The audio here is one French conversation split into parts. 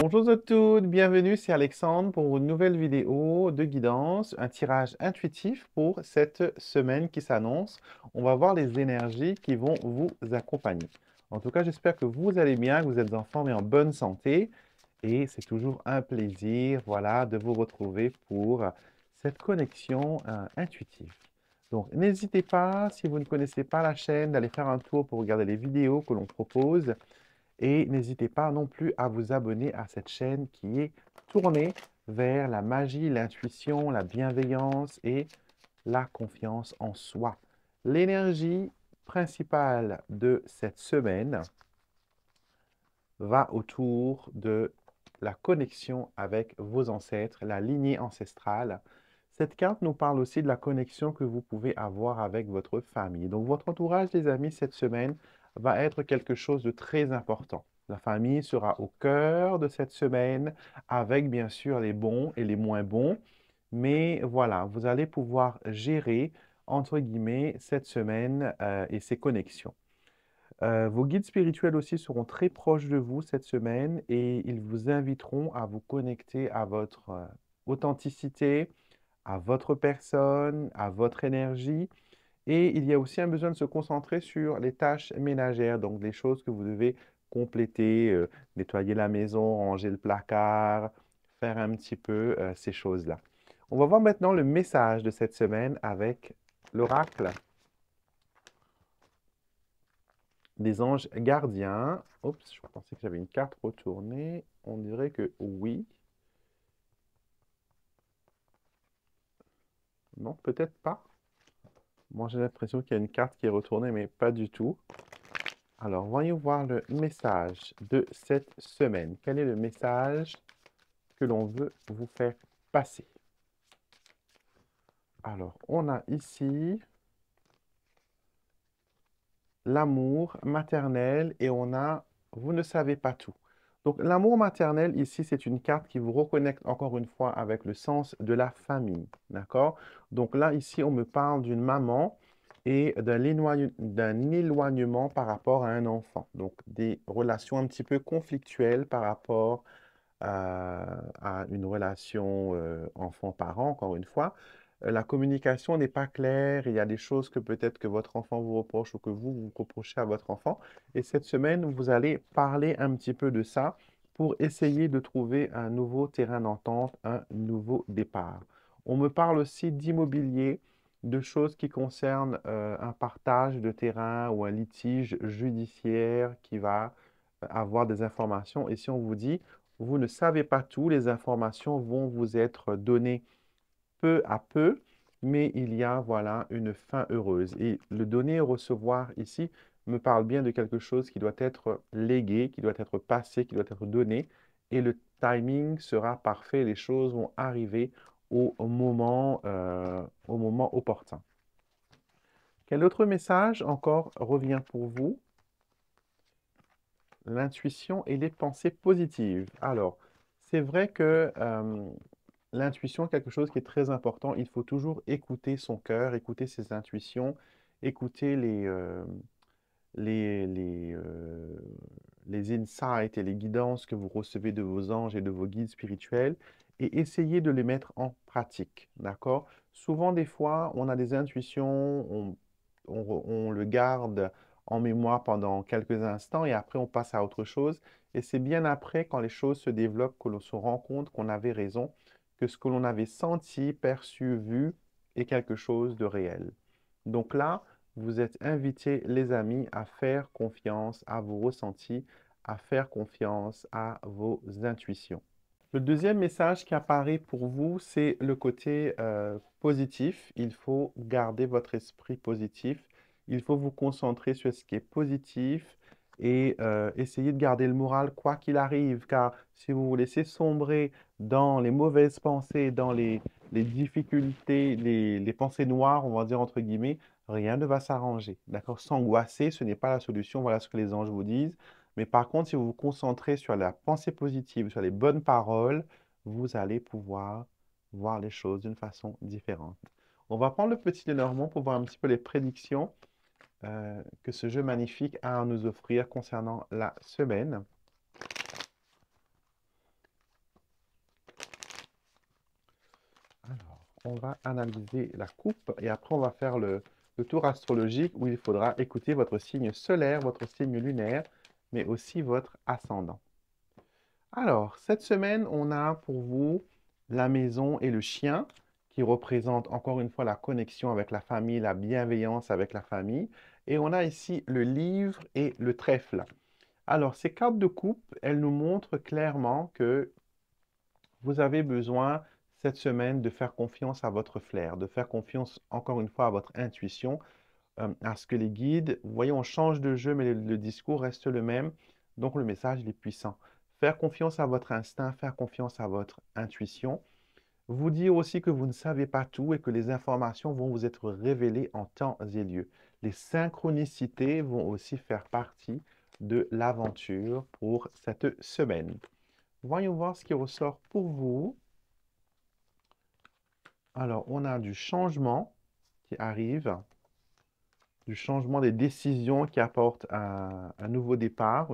Bonjour à toutes, bienvenue, c'est Alexandre pour une nouvelle vidéo de guidance, un tirage intuitif pour cette semaine qui s'annonce. On va voir les énergies qui vont vous accompagner. En tout cas, j'espère que vous allez bien, que vous êtes en forme et en bonne santé. Et c'est toujours un plaisir, voilà, de vous retrouver pour cette connexion intuitive. Donc, n'hésitez pas, si vous ne connaissez pas la chaîne, d'aller faire un tour pour regarder les vidéos que l'on propose. Et n'hésitez pas non plus à vous abonner à cette chaîne qui est tournée vers la magie, l'intuition, la bienveillance et la confiance en soi. L'énergie principale de cette semaine va autour de la connexion avec vos ancêtres, la lignée ancestrale. Cette carte nous parle aussi de la connexion que vous pouvez avoir avec votre famille. Donc, votre entourage, les amis, cette semaine va être quelque chose de très important. La famille sera au cœur de cette semaine, avec bien sûr les bons et les moins bons. Mais voilà, vous allez pouvoir gérer, entre guillemets, cette semaine et ses connexions. Vos guides spirituels aussi seront très proches de vous cette semaine et ils vous inviteront à vous connecter à votre authenticité, à votre personne, à votre énergie. Et il y a aussi un besoin de se concentrer sur les tâches ménagères, donc les choses que vous devez compléter, nettoyer la maison, ranger le placard, faire un petit peu ces choses-là. On va voir maintenant le message de cette semaine avec l'oracle des anges gardiens. Oups, je pensais que j'avais une carte retournée. On dirait que oui. Non, peut-être pas. Moi, j'ai l'impression qu'il y a une carte qui est retournée, mais pas du tout. Alors, voyons voir le message de cette semaine. Quel est le message que l'on veut vous faire passer? Alors, on a ici l'amour maternel et on a vous ne savez pas tout. Donc, l'amour maternel, ici, c'est une carte qui vous reconnecte encore une fois avec le sens de la famille. D'accord? Donc là, ici, on me parle d'une maman et d'un éloignement par rapport à un enfant. Donc, des relations un petit peu conflictuelles par rapport à une relation enfant-parent, encore une fois. La communication n'est pas claire, il y a des choses que peut-être que votre enfant vous reproche ou que vous reprochez à votre enfant. Et cette semaine, vous allez parler un petit peu de ça pour essayer de trouver un nouveau terrain d'entente, un nouveau départ. On me parle aussi d'immobilier, de choses qui concernent un partage de terrain ou un litige judiciaire qui va avoir des informations. Et si on vous dit, vous ne savez pas tout, les informations vont vous être données peu à peu, mais il y a, voilà, une fin heureuse. Et le donner et recevoir ici me parle bien de quelque chose qui doit être légué, qui doit être passé, qui doit être donné, et le timing sera parfait, les choses vont arriver au moment opportun. Quel autre message encore revient pour vous? L'intuition et les pensées positives. Alors, c'est vrai que l'intuition est quelque chose qui est très important. Il faut toujours écouter son cœur, écouter ses intuitions, écouter les, les, euh, les insights et les guidances que vous recevez de vos anges et de vos guides spirituels et essayer de les mettre en pratique. D'accord? Souvent, des fois, on a des intuitions, on le garde en mémoire pendant quelques instants et après, on passe à autre chose. Et c'est bien après, quand les choses se développent, que l'on se rend compte qu'on avait raison, que ce que l'on avait senti, perçu, vu est quelque chose de réel. Donc là, vous êtes invités, les amis, à faire confiance à vos ressentis, à faire confiance à vos intuitions. Le deuxième message qui apparaît pour vous, c'est le côté positif. Il faut garder votre esprit positif. Il faut vous concentrer sur ce qui est positif et essayer de garder le moral quoi qu'il arrive. Car si vous vous laissez sombrer dans les mauvaises pensées, dans les difficultés, les pensées noires, on va dire entre guillemets, rien ne va s'arranger. D'accord? S'angoisser, ce n'est pas la solution. Voilà ce que les anges vous disent. Mais par contre, si vous vous concentrez sur la pensée positive, sur les bonnes paroles, vous allez pouvoir voir les choses d'une façon différente. On va prendre le petit Lenormand pour voir un petit peu les prédictions que ce jeu magnifique a à nous offrir concernant la semaine. on va analyser la coupe et après on va faire le tour astrologique où il faudra écouter votre signe solaire, votre signe lunaire, mais aussi votre ascendant. Alors, cette semaine, on a pour vous la maison et le chien qui représentent encore une fois la connexion avec la famille, la bienveillance avec la famille. Et on a ici le livre et le trèfle. Alors, ces cartes de coupe, elles nous montrent clairement que vous avez besoin cette semaine de faire confiance à votre flair, de faire confiance encore une fois à votre intuition, à ce que les guides, vous voyez, on change de jeu, mais le discours reste le même, donc le message il est puissant. Faire confiance à votre instinct, faire confiance à votre intuition. Vous dire aussi que vous ne savez pas tout et que les informations vont vous être révélées en temps et lieu. Les synchronicités vont aussi faire partie de l'aventure pour cette semaine. Voyons voir ce qui ressort pour vous. Alors, on a du changement qui arrive, du changement des décisions qui apportent un nouveau départ,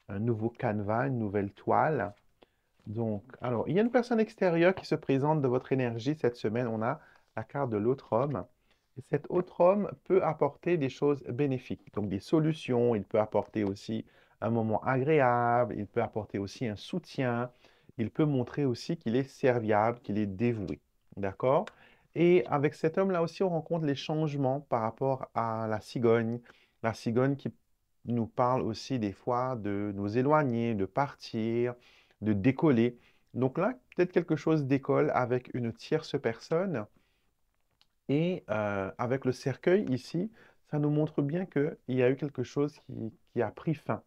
un nouveau canevas, une nouvelle toile. Donc, alors, il y a une personne extérieure qui se présente de votre énergie cette semaine. On a la carte de l'autre homme. Et cet autre homme peut apporter des choses bénéfiques, donc des solutions. Il peut apporter aussi un moment agréable. Il peut apporter aussi un soutien. Il peut montrer aussi qu'il est serviable, qu'il est dévoué. D'accord? Et avec cet homme-là aussi, on rencontre les changements par rapport à la cigogne. La cigogne qui nous parle aussi des fois de nous éloigner, de partir, de décoller. Donc là, peut-être quelque chose décolle avec une tierce personne. Et avec le cercueil ici, ça nous montre bien qu'il y a eu quelque chose qui a pris fin.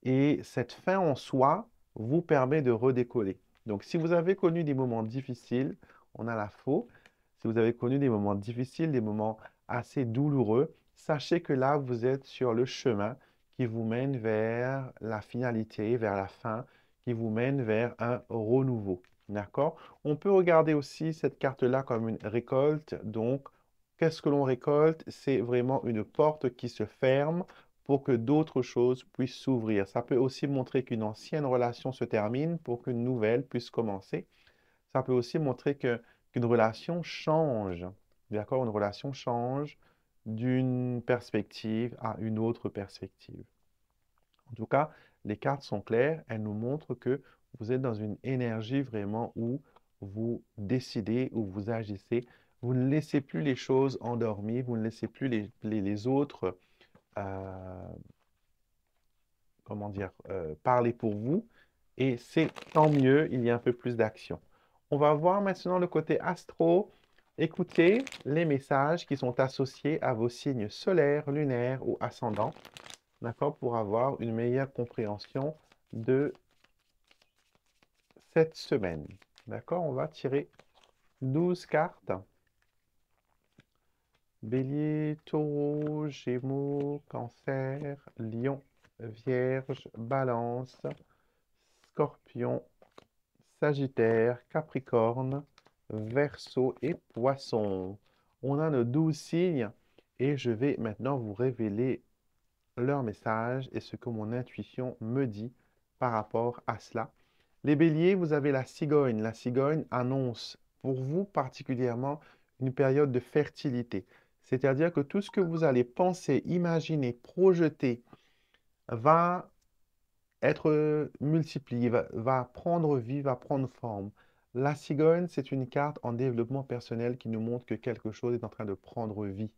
Et cette fin en soi vous permet de redécoller. Donc si vous avez connu des moments difficiles, on a la faux. Si vous avez connu des moments difficiles, des moments assez douloureux, sachez que là, vous êtes sur le chemin qui vous mène vers la finalité, vers la fin, qui vous mène vers un renouveau. D'accord? On peut regarder aussi cette carte-là comme une récolte. Donc, qu'est-ce que l'on récolte? C'est vraiment une porte qui se ferme pour que d'autres choses puissent s'ouvrir. Ça peut aussi montrer qu'une ancienne relation se termine pour qu'une nouvelle puisse commencer. Ça peut aussi montrer qu'une relation change. D'accord? Une relation change d'une perspective à une autre perspective. En tout cas, les cartes sont claires. Elles nous montrent que vous êtes dans une énergie vraiment où vous décidez, où vous agissez. Vous ne laissez plus les choses endormies. Vous ne laissez plus les autres euh, comment dire, parler pour vous. Et c'est tant mieux, il y a un peu plus d'action. On va voir maintenant le côté astro. Écoutez les messages qui sont associés à vos signes solaires, lunaires ou ascendants, d'accord, pour avoir une meilleure compréhension de cette semaine. D'accord, on va tirer 12 cartes. Bélier, taureau, gémeaux, cancer, lion, vierge, balance, scorpion, sagittaire, capricorne, verseau et poisson. On a nos 12 signes et je vais maintenant vous révéler leur message et ce que mon intuition me dit par rapport à cela. Les béliers, vous avez la cigogne. La cigogne annonce pour vous particulièrement une période de fertilité. C'est-à-dire que tout ce que vous allez penser, imaginer, projeter va être multiplié, va prendre vie, va prendre forme. La cigogne, c'est une carte en développement personnel qui nous montre que quelque chose est en train de prendre vie.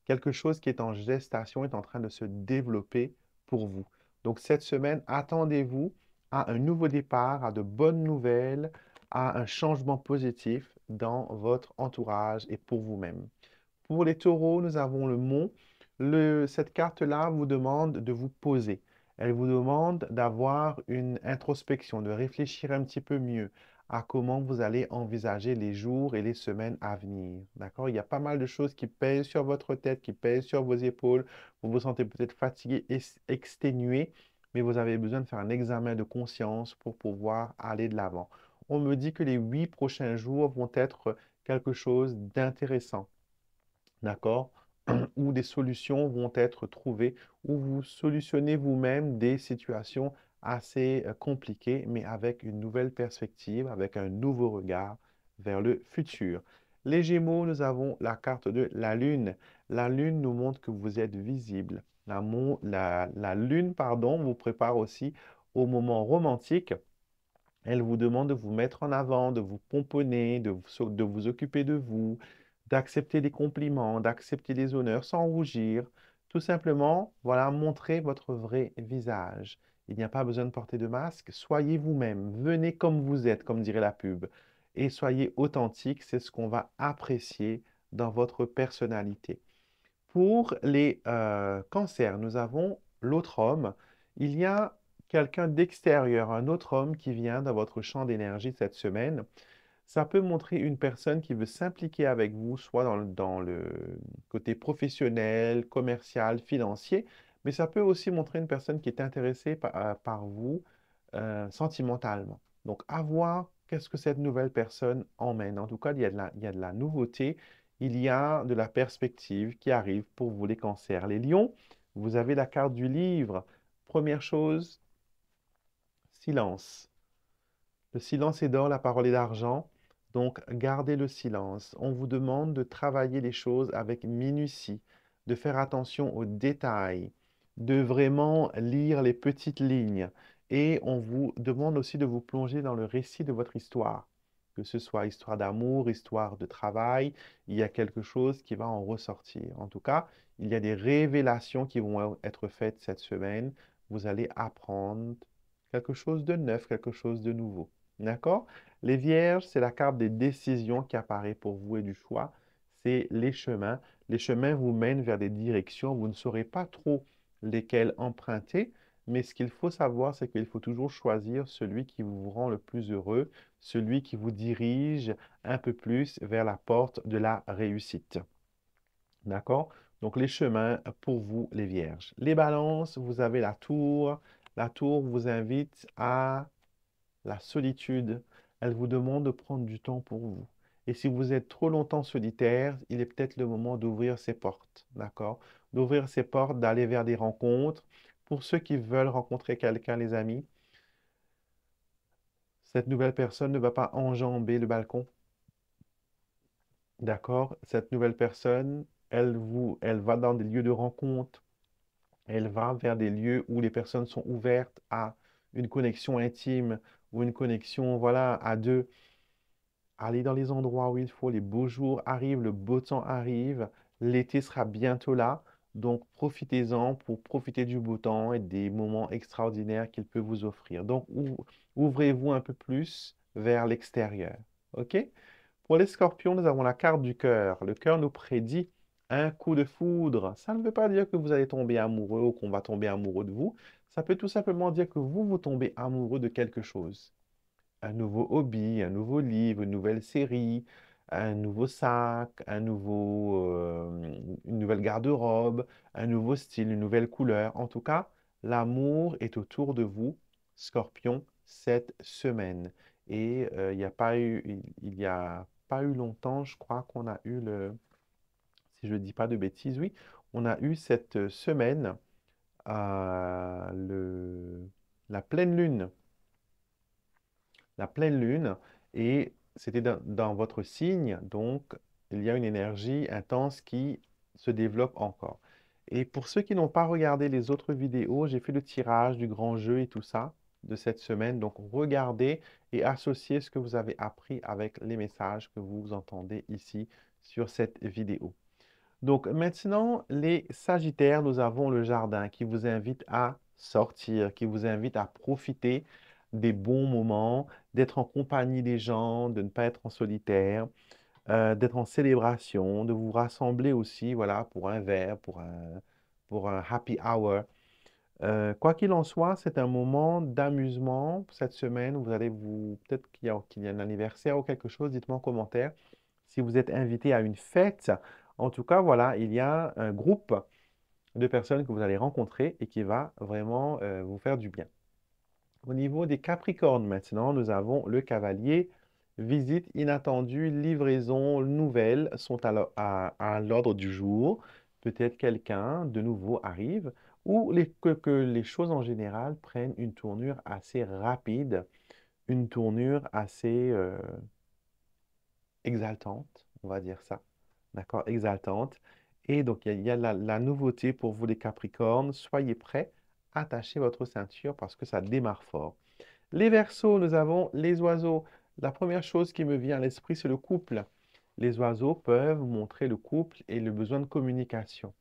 Quelque chose qui est en gestation est en train de se développer pour vous. Donc cette semaine, attendez-vous à un nouveau départ, à de bonnes nouvelles, à un changement positif dans votre entourage et pour vous-même. Pour les taureaux, nous avons le mont. Cette carte-là vous demande de vous poser. Elle vous demande d'avoir une introspection, de réfléchir un petit peu mieux à comment vous allez envisager les jours et les semaines à venir. D'accord? Il y a pas mal de choses qui pèsent sur votre tête, qui pèsent sur vos épaules. Vous vous sentez peut-être fatigué, exténué, mais vous avez besoin de faire un examen de conscience pour pouvoir aller de l'avant. On me dit que les 8 prochains jours vont être quelque chose d'intéressant. D'accord? Où des solutions vont être trouvées, où vous solutionnez vous-même des situations assez compliquées, mais avec une nouvelle perspective, avec un nouveau regard vers le futur. Les Gémeaux, nous avons la carte de la Lune. La Lune nous montre que vous êtes visible. La Lune, pardon, vous prépare aussi au moment romantique. Elle vous demande de vous mettre en avant, de vous pomponner, de vous occuper de vous, d'accepter des compliments, d'accepter des honneurs sans rougir. Tout simplement, voilà, montrez votre vrai visage. Il n'y a pas besoin de porter de masque. Soyez vous-même. Venez comme vous êtes, comme dirait la pub. Et soyez authentique. C'est ce qu'on va apprécier dans votre personnalité. Pour les cancers, nous avons l'autre homme. Il y a quelqu'un d'extérieur, un autre homme qui vient dans votre champ d'énergie cette semaine. Ça peut montrer une personne qui veut s'impliquer avec vous, soit dans le côté professionnel, commercial, financier, mais ça peut aussi montrer une personne qui est intéressée par vous sentimentalement. Donc, à voir qu'est-ce que cette nouvelle personne emmène. En tout cas, il y a de la nouveauté, il y a de la perspective qui arrive pour vous les cancers. Les lions, vous avez la carte du livre. Première chose, silence. Le silence est d'or, la parole est d'argent. Donc, gardez le silence. On vous demande de travailler les choses avec minutie, de faire attention aux détails, de vraiment lire les petites lignes. Et on vous demande aussi de vous plonger dans le récit de votre histoire. Que ce soit histoire d'amour, histoire de travail, il y a quelque chose qui va en ressortir. En tout cas, il y a des révélations qui vont être faites cette semaine. Vous allez apprendre quelque chose de neuf, quelque chose de nouveau. D'accord? Les vierges, c'est la carte des décisions qui apparaît pour vous et du choix. C'est les chemins. Les chemins vous mènent vers des directions. Vous ne saurez pas trop lesquelles emprunter, mais ce qu'il faut savoir, c'est qu'il faut toujours choisir celui qui vous rend le plus heureux, celui qui vous dirige un peu plus vers la porte de la réussite. D'accord? Donc, les chemins pour vous, les vierges. Les balances, vous avez la tour. La tour vous invite à la solitude. Elle vous demande de prendre du temps pour vous. Et si vous êtes trop longtemps solitaire, il est peut-être le moment d'ouvrir ses portes. D'accord? D'ouvrir ses portes, d'aller vers des rencontres. Pour ceux qui veulent rencontrer quelqu'un, les amis, cette nouvelle personne ne va pas enjamber le balcon. D'accord? Cette nouvelle personne, elle va dans des lieux de rencontre. Elle va vers des lieux où les personnes sont ouvertes à une connexion intime ou une connexion, voilà, à deux. Allez dans les endroits où il faut. Les beaux jours arrivent, le beau temps arrive. L'été sera bientôt là. Donc, profitez-en pour profiter du beau temps et des moments extraordinaires qu'il peut vous offrir. Donc, ouvrez-vous un peu plus vers l'extérieur. OK? Pour les scorpions, nous avons la carte du cœur. Le cœur nous prédit un coup de foudre. Ça ne veut pas dire que vous allez tomber amoureux ou qu'on va tomber amoureux de vous. Ça peut tout simplement dire que vous tombez amoureux de quelque chose. Un nouveau hobby, un nouveau livre, une nouvelle série, un nouveau sac, une nouvelle garde-robe, un nouveau style, une nouvelle couleur. En tout cas, l'amour est autour de vous, Scorpion, cette semaine. Et il y a pas eu longtemps, je crois qu'on a eu si je ne dis pas de bêtises, oui, on a eu cette semaine euh, le, la pleine lune et c'était dans votre signe, donc il y a une énergie intense qui se développe encore. Et pour ceux qui n'ont pas regardé les autres vidéos, j'ai fait le tirage du grand jeu et tout ça de cette semaine. Donc regardez et associez ce que vous avez appris avec les messages que vous entendez ici sur cette vidéo. Donc maintenant, les Sagittaires, nous avons le jardin qui vous invite à sortir, qui vous invite à profiter des bons moments, d'être en compagnie des gens, de ne pas être en solitaire, d'être en célébration, de vous rassembler aussi, voilà, pour un verre, pour un happy hour. Quoi qu'il en soit, c'est un moment d'amusement cette semaine. Vous allez peut-être qu'il y a un anniversaire ou quelque chose, dites-moi en commentaire. Si vous êtes invité à une fête, en tout cas, voilà, il y a un groupe de personnes que vous allez rencontrer et qui va vraiment vous faire du bien. Au niveau des Capricornes maintenant, nous avons le cavalier. Visite inattendue, livraison, nouvelles sont à l'ordre du jour. Peut-être quelqu'un de nouveau arrive ou que les choses en général prennent une tournure assez rapide, une tournure assez exaltante, on va dire ça. D'accord, exaltante. Et donc, il y a la nouveauté pour vous les Capricornes. Soyez prêts, attachez votre ceinture parce que ça démarre fort. Les Verseaux, nous avons les oiseaux. La première chose qui me vient à l'esprit, c'est le couple. Les oiseaux peuvent montrer le couple et le besoin de communication.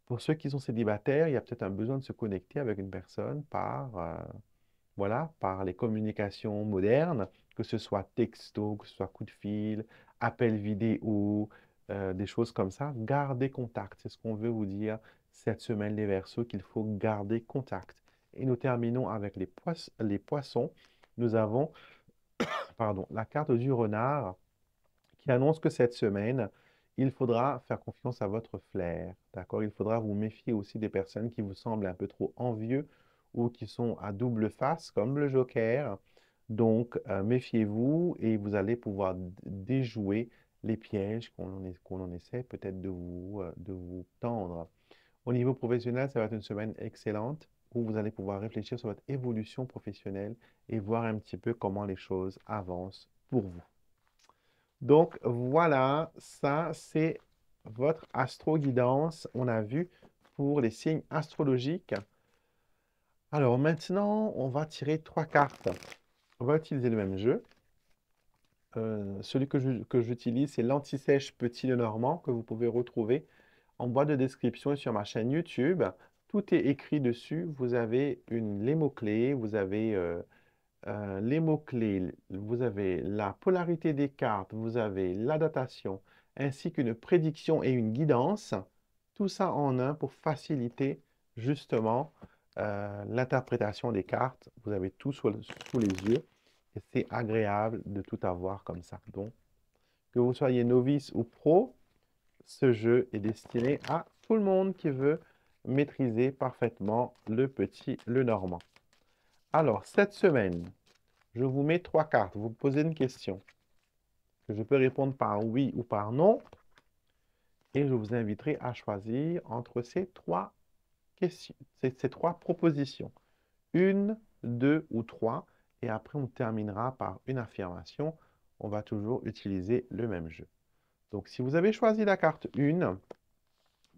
Pour ceux qui sont célibataires, il y a peut-être un besoin de se connecter avec une personne voilà, par les communications modernes, que ce soit texto, que ce soit coup de fil, appel vidéo, des choses comme ça. Gardez contact. C'est ce qu'on veut vous dire cette semaine, les Verseaux, qu'il faut garder contact. Et nous terminons avec les poissons. Nous avons, pardon, la carte du renard qui annonce que cette semaine, il faudra faire confiance à votre flair. D'accord? Il faudra vous méfier aussi des personnes qui vous semblent un peu trop envieux ou qui sont à double face, comme le Joker. Donc, méfiez-vous et vous allez pouvoir déjouer les pièges qu'on essaie peut-être de vous tendre. Au niveau professionnel, ça va être une semaine excellente où vous allez pouvoir réfléchir sur votre évolution professionnelle et voir un petit peu comment les choses avancent pour vous. Donc voilà, ça c'est votre astro-guidance, on a vu pour les signes astrologiques. Alors maintenant, on va tirer 3 cartes. On va utiliser le même jeu. Celui que j'utilise, c'est l'Anti-Sèche Petit Lenormand que vous pouvez retrouver en boîte de description et sur ma chaîne YouTube. Tout est écrit dessus. Vous avez les mots-clés, vous avez les mots-clés, vous avez la polarité des cartes, vous avez la datation, ainsi qu'une prédiction et une guidance. Tout ça en un pour faciliter justement l'interprétation des cartes. Vous avez tout sous les yeux et c'est agréable de tout avoir comme ça. Donc, que vous soyez novice ou pro, ce jeu est destiné à tout le monde qui veut maîtriser parfaitement le petit Lenormand. Alors, cette semaine, je vous mets 3 cartes. Vous me posez une question que je peux répondre par oui ou par non. Et je vous inviterai à choisir entre ces 3 questions, ces 3 propositions. Une, deux ou 3. Et après, on terminera par une affirmation. On va toujours utiliser le même jeu. Donc, si vous avez choisi la carte 1,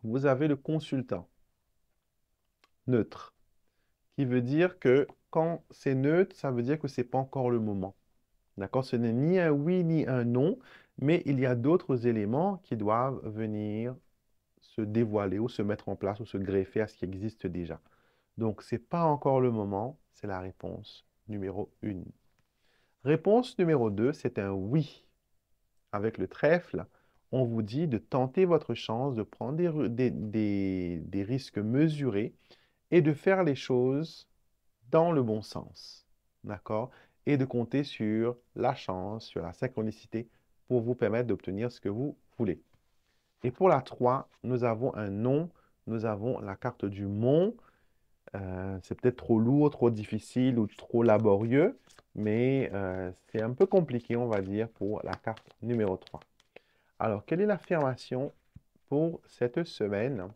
vous avez le consultant neutre, qui veut dire que quand c'est neutre, ça veut dire que ce n'est pas encore le moment. D'accord? Ce n'est ni un oui ni un non, mais il y a d'autres éléments qui doivent venir se dévoiler ou se mettre en place ou se greffer à ce qui existe déjà. Donc, ce n'est pas encore le moment, c'est la réponse numéro 1. Réponse numéro 2, c'est un oui. Avec le trèfle, on vous dit de tenter votre chance, de prendre des risques mesurés et de faire les choses dans le bon sens. D'accord? Et de compter sur la chance, sur la synchronicité pour vous permettre d'obtenir ce que vous voulez. Et pour la 3, nous avons un non, nous avons la carte du mont. C'est peut-être trop lourd, trop difficile ou trop laborieux, mais c'est un peu compliqué, on va dire, pour la carte numéro 3. Alors, quelle est l'affirmation pour cette semaine?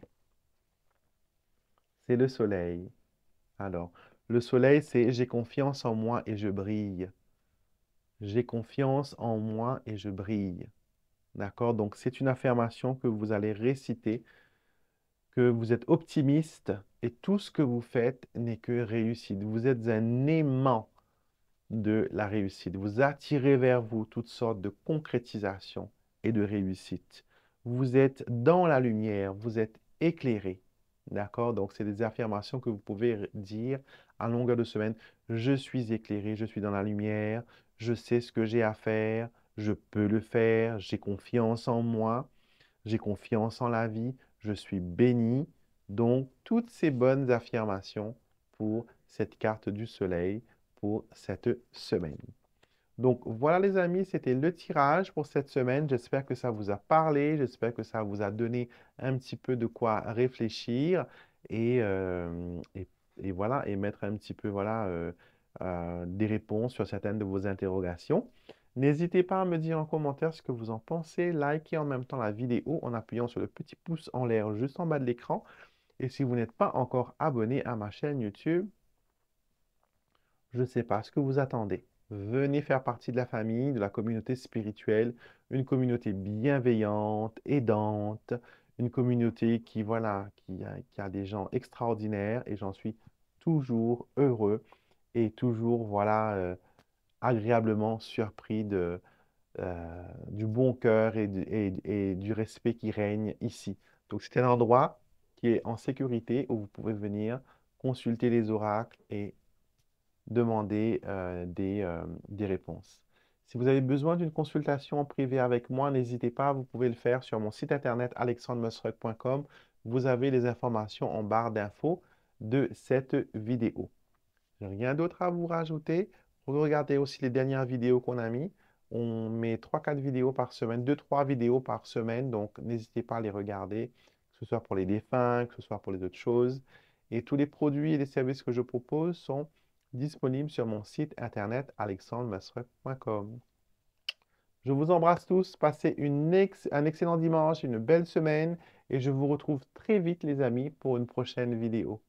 C'est le soleil. Alors, le soleil, c'est j'ai confiance en moi et je brille. J'ai confiance en moi et je brille. D'accord? Donc, c'est une affirmation que vous allez réciter, que vous êtes optimiste et tout ce que vous faites n'est que réussite. Vous êtes un aimant de la réussite. Vous attirez vers vous toutes sortes de concrétisations et de réussite. Vous êtes dans la lumière, vous êtes éclairé. D'accord? Donc, c'est des affirmations que vous pouvez dire à longueur de semaine. Je suis éclairé, je suis dans la lumière, je sais ce que j'ai à faire, je peux le faire, j'ai confiance en moi, j'ai confiance en la vie, je suis béni. Donc, toutes ces bonnes affirmations pour cette carte du soleil pour cette semaine. Donc voilà les amis, c'était le tirage pour cette semaine. J'espère que ça vous a parlé, j'espère que ça vous a donné un petit peu de quoi réfléchir et, euh, et, et voilà, et mettre un petit peu voilà, des réponses sur certaines de vos interrogations. N'hésitez pas à me dire en commentaire ce que vous en pensez. Likez en même temps la vidéo en appuyant sur le petit pouce en l'air juste en bas de l'écran. Et si vous n'êtes pas encore abonné à ma chaîne YouTube, je ne sais pas ce que vous attendez. Venez faire partie de la famille, de la communauté spirituelle, une communauté bienveillante, aidante, une communauté qui, voilà, qui a des gens extraordinaires et j'en suis toujours heureux et toujours, voilà, agréablement surpris du bon cœur et du respect qui règne ici. Donc, c'est un endroit qui est en sécurité où vous pouvez venir consulter les oracles et demander des réponses. Si vous avez besoin d'une consultation en privé avec moi, n'hésitez pas, vous pouvez le faire sur mon site internet alexandremusruck.com. Vous avez les informations en barre d'infos de cette vidéo. Je n'ai rien d'autre à vous rajouter. Regardez aussi les dernières vidéos qu'on a mis. On met 3-4 vidéos par semaine, 2-3 vidéos par semaine, donc n'hésitez pas à les regarder, que ce soit pour les défunts, que ce soit pour les autres choses. Et tous les produits et les services que je propose sont disponibles sur mon site internet alexandremasruck.com. Je vous embrasse tous, passez un excellent dimanche, une belle semaine et je vous retrouve très vite les amis pour une prochaine vidéo.